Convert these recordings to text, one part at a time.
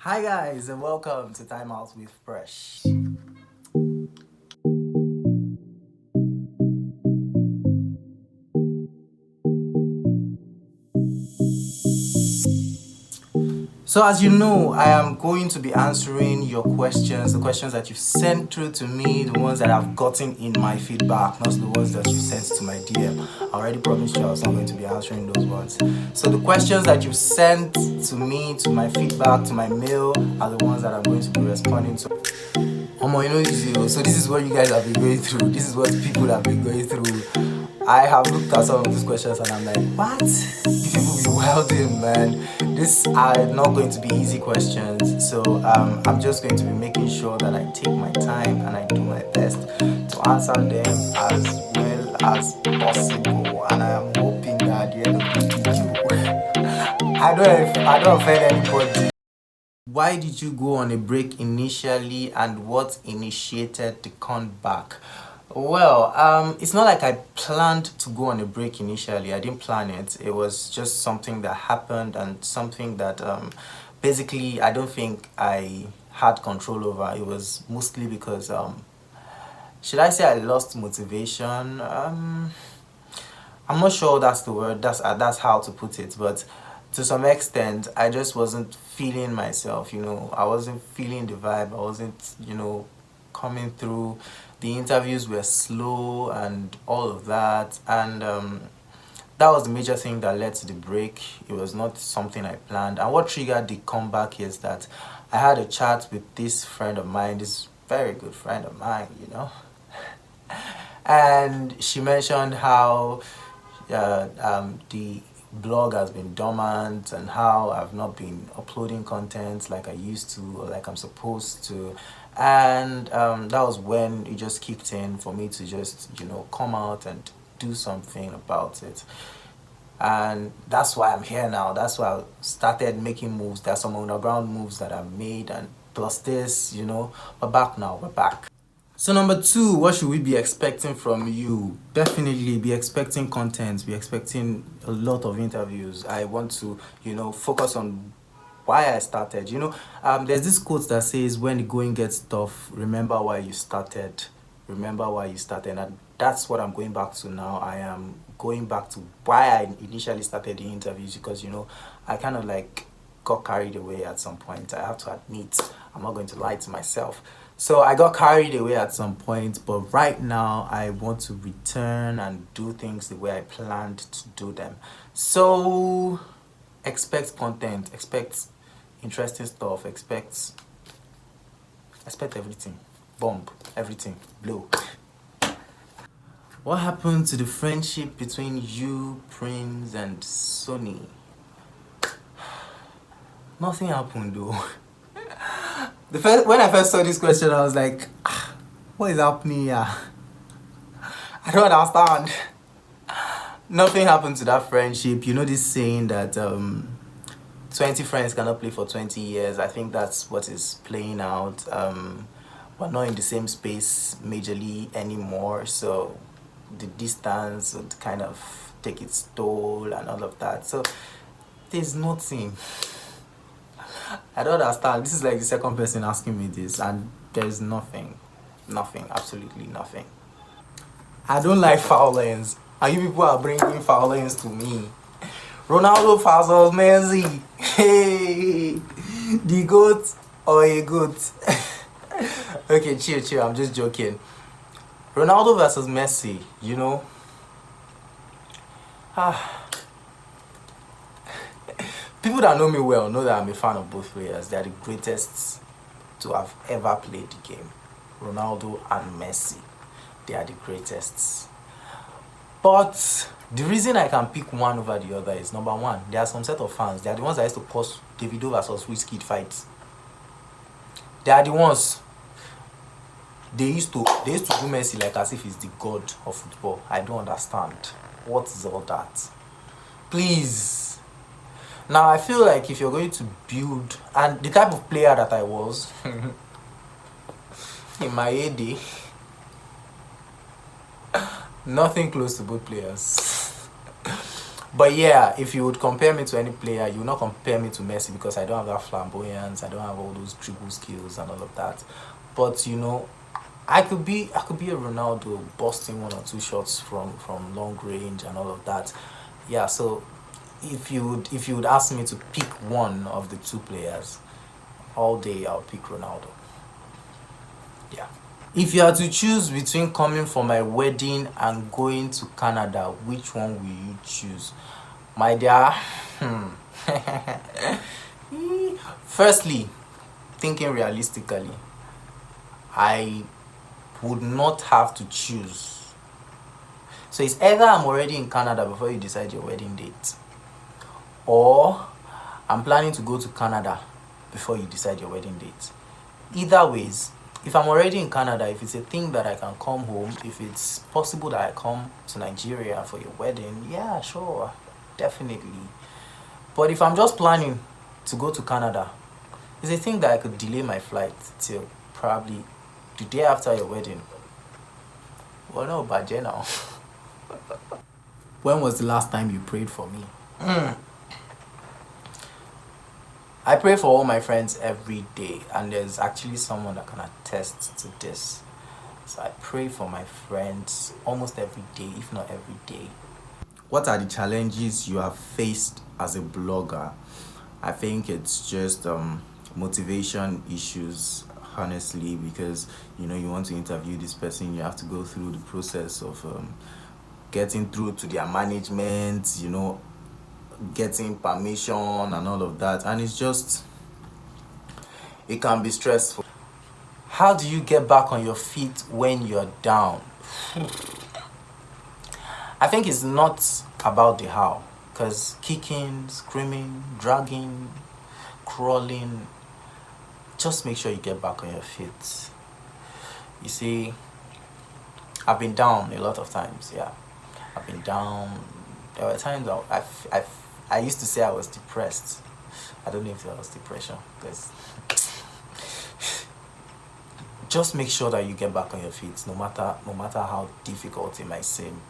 Hi guys and welcome to Time Out with Presh. So as you know, I am going to be answering your questions, the questions that you've sent through to me, the ones that I've gotten in my feedback, not the ones that you sent to my DM. I already promised you I was not going to be answering those ones. So the questions that you've sent to me, to my feedback, to my mail, are the ones that I'm going to be responding to. You know this is, so this is what you guys have been going through. This is what people have been going through. I have looked at some of these questions and I'm like, what? You people be wilding, man. These are not going to be easy questions. So I'm just going to be making sure that I take my time and I do my best to answer them as well as possible. And I am hoping that at the end of this video, I don't offend anybody. Why did you go on a break initially and what initiated the comeback? Well, it's not like I planned to go on a break initially. I didn't plan it. It was just something that happened and something that basically I don't think I had control over. It was mostly because should I say I lost motivation? I'm not sure that's the word. That's how to put it. But to some extent, I just wasn't feeling myself. I wasn't feeling the vibe. I wasn't, coming through. The interviews were slow and all of that, and that was the major thing that led to the break. It was not something I planned. And what triggered the comeback is that I had a chat with this friend of mine, this very good friend of mine. And she mentioned how the blog has been dormant and how I've not been uploading content like I used to or like I'm supposed to. And that was when it just kicked in for me to just, come out and do something about it. And that's why I'm here now. That's why I started making moves. There's some underground moves that I've made, and plus this, we're back now. We're back. So number two, what should we be expecting from you? Definitely be expecting content, be expecting a lot of interviews. I want to, focus on why I started. There's this quote that says, when the going gets tough, remember why you started. Remember why you started. And that's what I'm going back to now. I am going back to why I initially started the interviews because, I kind of like got carried away at some point. I have to admit, I'm not going to lie to myself. So I got carried away at some point, but right now I want to return and do things the way I planned to do them. So expect content, expect interesting stuff, expect everything. Bomb, everything, blow. What happened to the friendship between you, Prince, and Sony? Nothing happened though. When I first saw this question, I was like, what is happening here? I don't understand. Nothing happened to that friendship. You know this saying that 20 friends cannot play for 20 years. I think that's what is playing out. We're not in the same space majorly anymore, so the distance would kind of take its toll and all of that. So there's nothing. I don't understand. This is like the second person asking me this, and there's nothing. Nothing. Absolutely nothing. I don't like foulings. And you people are bringing foulings to me. Ronaldo versus Messi. Hey, the goat or a goat? Okay, chill. I'm just joking. Ronaldo versus Messi. People that know me well know that I'm a fan of both players. They are the greatest to have ever played the game. Ronaldo and Messi. They are the greatest. But the reason I can pick one over the other is number one, there are some set of fans. They are the ones that used to post Davido versus Wizkid fights. They are the ones. They used to do Messi like as if he's the god of football. I don't understand. What is all that? Please. Now I feel like if you're going to build, and the type of player that I was in my heyday, nothing close to both players. But yeah, if you would compare me to any player, you will not compare me to Messi because I don't have that flamboyance, I don't have all those dribble skills and all of that. But you know, I could be a Ronaldo, busting one or two shots from long range and all of that. Yeah, so if you would ask me to pick one of the two players all day, I'll pick Ronaldo. Yeah. If you had to choose between coming for my wedding and going to Canada, which one will you choose? My dear, firstly, thinking realistically, I would not have to choose. So it's either I'm already in Canada before you decide your wedding date, or I'm planning to go to Canada before you decide your wedding date. Either ways, if I'm already in Canada, if it's a thing that I can come home, if it's possible that I come to Nigeria for your wedding, yeah, sure, definitely. But if I'm just planning to go to Canada, it's a thing that I could delay my flight till probably the day after your wedding. Well, no, but now. When was the last time you prayed for me? I pray for all my friends every day, and there's actually someone that can attest to this. So I pray for my friends almost every day, if not every day. What are the challenges you have faced as a blogger? I think it's just motivation issues, honestly, because you know you want to interview this person, you have to go through the process of getting through to their management, you know, getting permission and all of that, and it can be stressful. How do you get back on your feet when you're down? I think it's not about the how, because kicking, screaming, dragging, crawling, just make sure you get back on your feet. You see, I've been down a lot of times. Yeah, I've been down. There were times I used to say I was depressed. I don't know if that was depression, because just make sure that you get back on your feet, no matter how difficult it might seem.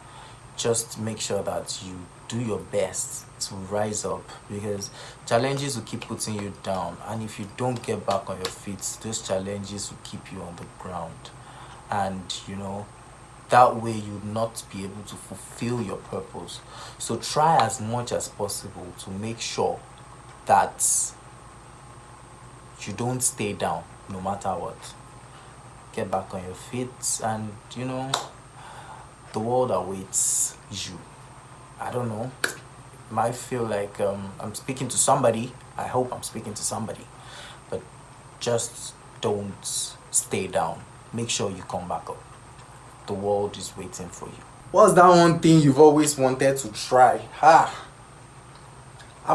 Just make sure that you do your best to rise up, because challenges will keep putting you down, and if you don't get back on your feet, those challenges will keep you on the ground, and you know, that way you'll not be able to fulfill your purpose. So try as much as possible to make sure that you don't stay down no matter what. Get back on your feet, and you know, the world awaits you. I don't know, it might feel like I'm speaking to somebody. I hope I'm speaking to somebody, but just don't stay down. Make sure you come back up. The world is waiting for you. What's that one thing you've always wanted to try? I've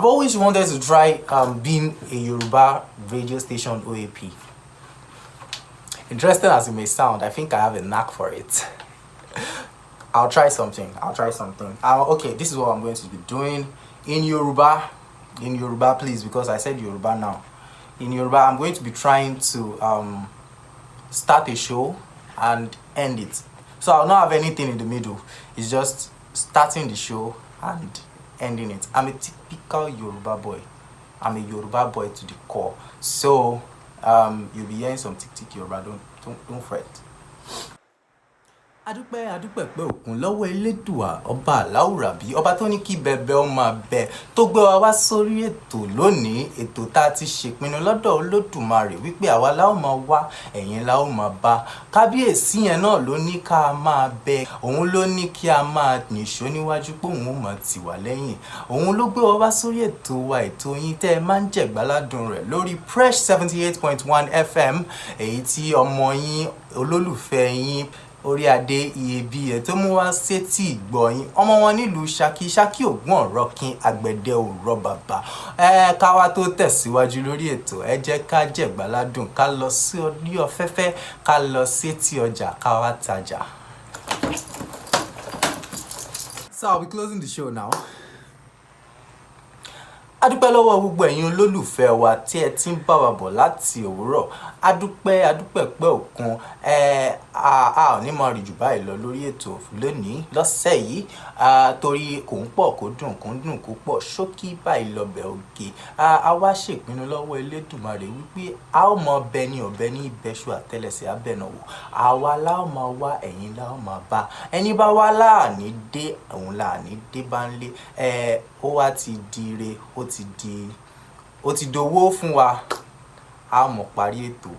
always wanted to try being a Yoruba radio station OAP. Interesting as it may sound, I think I have a knack for it. I'll try something. Okay, this is what I'm going to be doing in Yoruba. In Yoruba, please, because I said Yoruba now. In Yoruba, I'm going to be trying to start a show and end it. So I'll not have anything in the middle. It's just starting the show and ending it. I'm a typical Yoruba boy. I'm a Yoruba boy to the core. So you'll be hearing some tick Yoruba. Don't fret. adúpẹ́ pé òkun lọ́wọ́ elédùà ọba aláwùrábí, ọba tó ní kí bẹ̀bẹ̀ ó máa bẹ̀, tó gbé wa wá sórí ètò lónìí, ètò tá a ti ṣèpinnu lọ́dọ̀ Olódùmarè wípé àwa la ó máa wá, ẹ̀yin la ó máa bá. Kábíyèsí yẹn náà ló ní ká máa bẹ, òun ló ní kí a máa nìṣó níwájú pé òun ó máa tì wá lẹ́yìn. Òun ló gbé wa wá sórí ètò wa, ètò yín tẹ́ ẹ máa ń jẹ̀gbáládùn rẹ̀ lórí Presh 78.1 FM, èyí tí ọmọ yín olólùfẹ́ yín orí adé iyebíye tó mú wá sétí ìgbọ̀yìn, ọmọ wọn nílùú Ṣakí ògún ọ̀rọ̀ kin àgbẹ̀dẹ òrọ̀ bàbá. Ká wá tó tẹ̀síwájú lórí ètò, ẹ jẹ́ ká jẹ̀gbáládùn, ká lọ sí orí ọ̀fẹ́fẹ́, ká lọ sétí ọjà, ká wá tajà. So I'll be closing the show now. adúpẹ́ lọ́wọ́ gbogbo ẹ̀yin olólùfẹ́ wa tí ẹ ti ń bá wa bọ̀ láti òwúrọ̀. Adúpẹ́ pẹ́ òkun. A ò ní máa rí jù báyìí lọ lórí ètò lónìí lọ́sẹ̀ yìí, torí kò ń pọ̀ kó dùn kó pọ̀, ṣókí báyìí lọ́bẹ̀ oge. A wá ṣèpinnu lọ́wọ́ Elédùmarè wípé a ó mọ ọbẹ̀ ní ìbẹ́ṣu àtẹ́lẹsẹ̀ abẹ́nàwò. Àwa la ó máa wá, ẹ̀yin la ó máa bá. Ẹni bá wá láàní dé, òun láàní dé bá ń lé. Ó wá ti di ire, ó ti dowó fún wa. A mọ̀ parí ètò.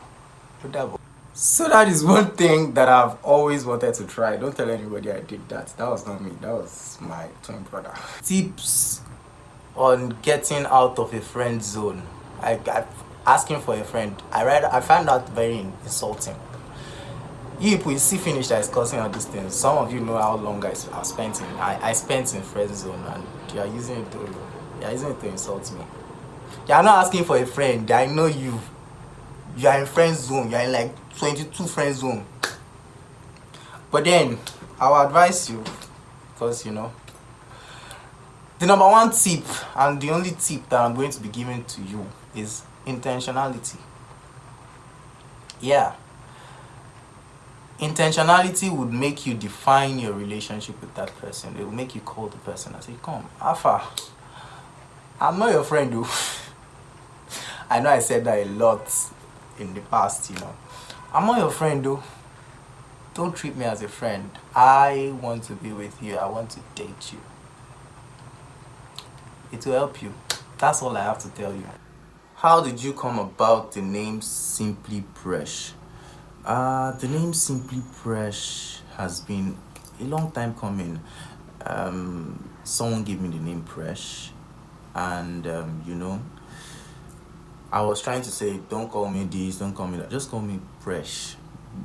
Ó dàbọ̀. So that is one thing that I've always wanted to try. Don't tell anybody I did that. That was not me. That was my twin brother. Tips on getting out of a friend zone. Asking for a friend. I find that very insulting. You people see finish discussing all these things. Some of you know how long I spent in friend zone, and you are using it to insult me. You are not asking for a friend. I know you. You are in friend zone. You are in like 22 friend zone. But then I will advise you, because the number one tip and the only tip that I'm going to be giving to you is intentionality. Yeah. Intentionality would make you define your relationship with that person. It will make you call the person and say, come, Alpha, I'm not your friend, though. I know I said that a lot in the past, I'm not your friend, though. Don't treat me as a friend. I want to be with you. I want to date you. It will help you. That's all I have to tell you. How did you come about the name Simply Presh? The name Simply Presh has been a long time coming. Someone gave me the name Presh, and I was trying to say, don't call me this, don't call me that, just call me Presh.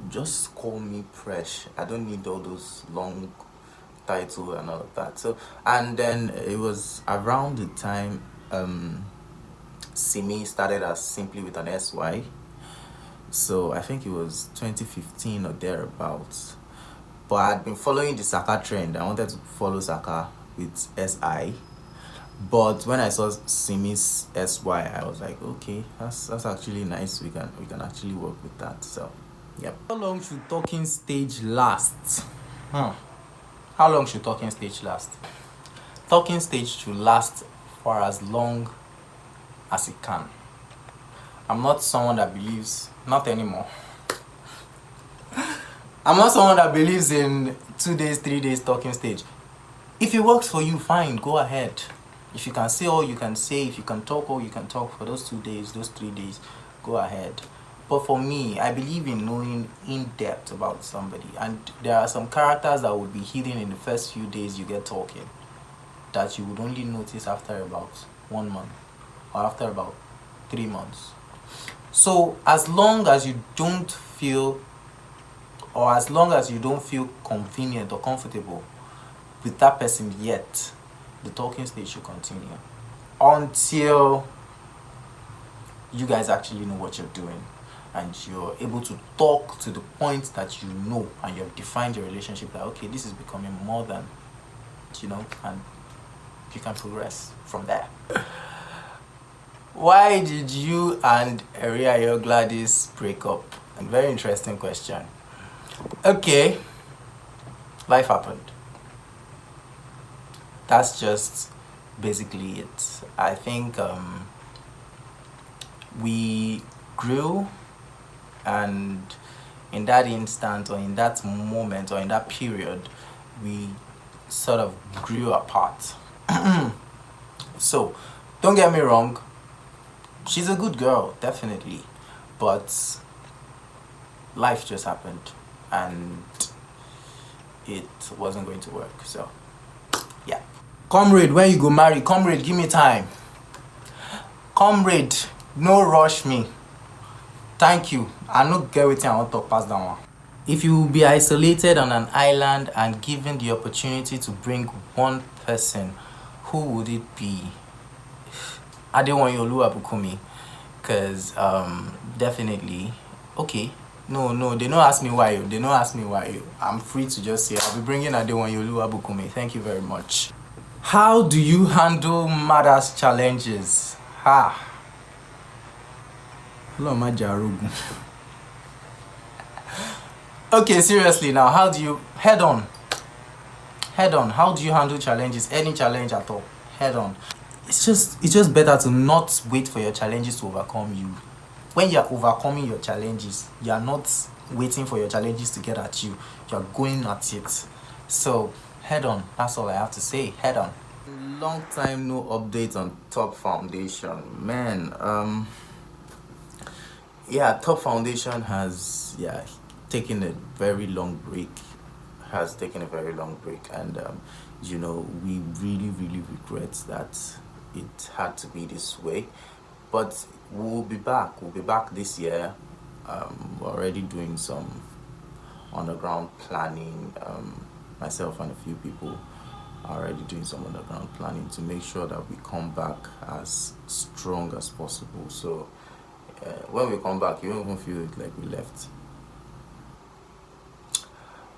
Just call me Presh. I don't need all those long titles and all of that. So, and then it was around the time Simi started as simply with an SY. So I think it was 2015 or thereabouts. But I had been following the Saka trend. I wanted to follow Saka with SI. But when I saw Simi's SY, I was like, okay, that's actually nice. We can actually work with that. So, yeah. How long should talking stage last? How long should talking stage last? Talking stage should last for as long as it can. I'm not someone that believes, not anymore. I'm not someone that believes in 2 days, 3 days talking stage. If it works for you, fine, go ahead. If you can say all you can say, if you can talk all you can talk for those 2 days, those 3 days, go ahead. But for me, I believe in knowing in depth about somebody. And there are some characters that would be hidden in the first few days you get talking, that you would only notice after about 1 month or after about 3 months. So as long as you don't feel convenient or comfortable with that person yet, the talking stage should continue until you guys actually know what you're doing and you're able to talk to the point that you know and you've defined your relationship that, okay, this is becoming more than, and you can progress from there. Why did you and Eriayo Gladys break up? A very interesting question. Okay, life happened. That's just basically it. I think we grew, and in that instant or in that moment or in that period, we sort of grew apart. So, don't get me wrong, she's a good girl, definitely, but life just happened and it wasn't going to work. So yeah. Comrade, when you go marry, comrade, give me time. Comrade, no rush me. Thank you. I no get wetin I want to pass down one. If you will be isolated on an island and given the opportunity to bring one person, who would it be? Adewonye Oluwabukumi, because definitely, okay, no, they don't ask me why. They don't ask me why. I'm free to just say I'll be bringing Adewonye Oluwabukumi. Thank you very much. How do you handle mother's challenges? Ha. Okay, seriously now, how do you head on? How do you handle challenges? Any challenge at all? Head on. It's just better to not wait for your challenges to overcome you. When you're overcoming your challenges, you're not waiting for your challenges to get at you. You're going at it. So head on. That's all I have to say. Head on. Long time no update on Top Foundation. Man, yeah, Top Foundation has taken a very long break. And we really regret that it had to be this way. But we'll be back. We'll be back this year. We're already doing some underground planning. Myself and a few people are already doing some underground planning to make sure that we come back as strong as possible. So when we come back, you won't even feel like we left.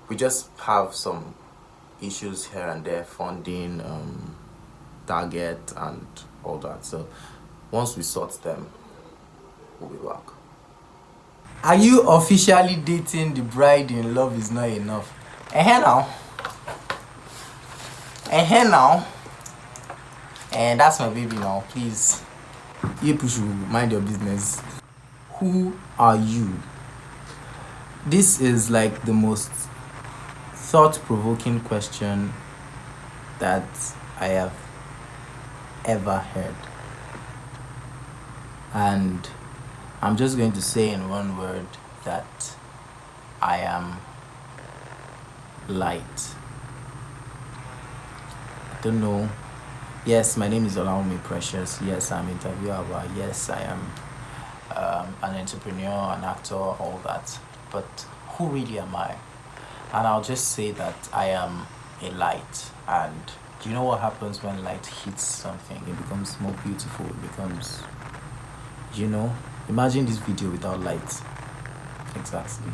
We just have some issues here and there, funding, target, and all that. So once we sort them, we'll be back. Are you officially dating the bride in Love Is Not Enough? Now. And that's my baby now. Please, you should mind your business. Who are you? This is like the most thought-provoking question that I have ever heard. And I'm just going to say in one word that I am light. I don't know. Yes, my name is Precious. Yes, I'm interviewer. Yes, I am an entrepreneur, an actor, all that. But who really am I? And I'll just say that I am a light. And do you know what happens when light hits something? It becomes more beautiful. It becomes, imagine this video without light. Exactly.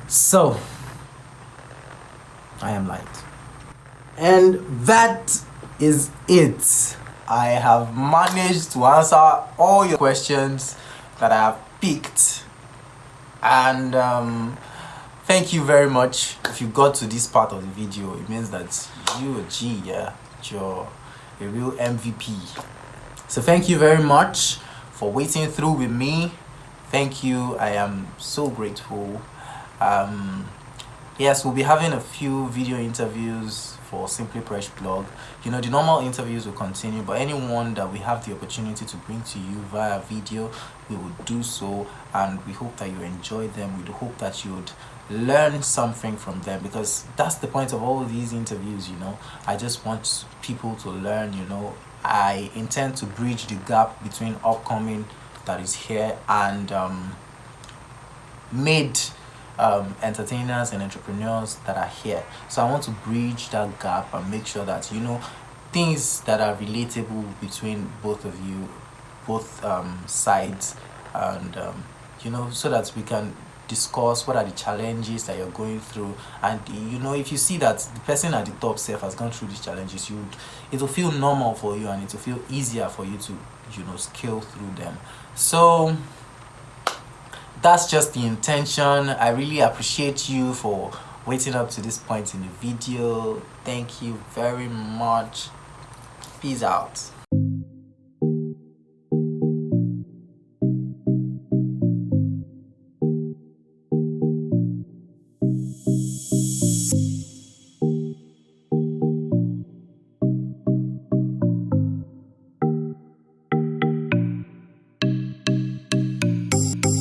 So, I am light. And that is it. I have managed to answer all your questions that I have picked. And thank you very much. If you got to this part of the video, it means that you're a G, you're a real MVP. So thank you very much for waiting through with me. Thank you. I am so grateful. Yes, we'll be having a few video interviews for Simply Presh blog. The normal interviews will continue, but anyone that we have the opportunity to bring to you via video, we will do so, and we hope that you enjoy them. We hope that you would learn something from them, because that's the point of all these interviews. I just want people to learn. I intend to bridge the gap between upcoming that is here and mid entertainers and entrepreneurs that are here. So I want to bridge that gap and make sure that things that are relatable between both of you, both sides, and so that we can discuss what are the challenges that you're going through. And if you see that the person at the top self has gone through these challenges, it will feel normal for you, and it will feel easier for you to scale through them. So that's just the intention. I really appreciate you for waiting up to this point in the video. Thank you very much. Peace out.